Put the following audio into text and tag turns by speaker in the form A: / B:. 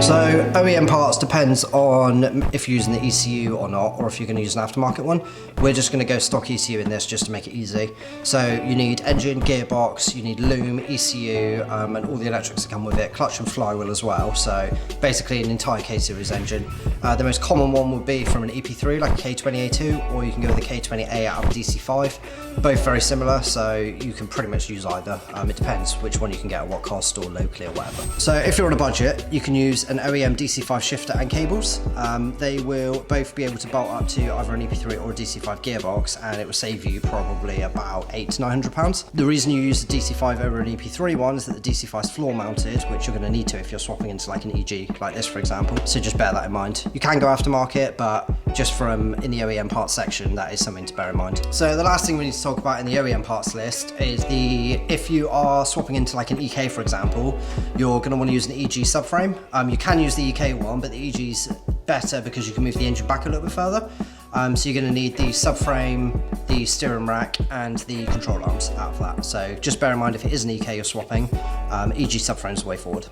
A: So OEM parts depends on if you're using the ECU or not, or if you're going to use an aftermarket one. We're just going to go stock ECU in this just to make it easy. So you need engine, gearbox, you need loom, ECU, and all the electrics that come with it, clutch and flywheel as well. So basically an entire K-series engine. The most common one would be from an EP3 like a K20A2, or you can go with a K20A out of DC5. Both very similar, so you can pretty much use either. It depends which one you can get at what cost or locally or whatever. So if you're on a budget, you can use an OEM DC5 shifter and cables. They will both be able to bolt up to either an EP3 or a DC5 gearbox, and it will save you probably about £800 to £900. The reason you use the DC5 over an EP3 one is that the DC5 is floor mounted, which you're going to need to if you're swapping into like an EG like this, for example. So just bear that in mind. You can go aftermarket, but just from in the OEM parts section, that is something to bear in mind. So the last thing we need to talk about in the OEM parts list is if you are swapping into like an EK, for example, you're going to want to use an EG subframe. You can use the EK one, but the EG's better because you can move the engine back a little bit further. So you're going to need the subframe, the steering rack, and the control arms out of that. So just bear in mind, if it is an EK you're swapping, EG subframe is the way forward.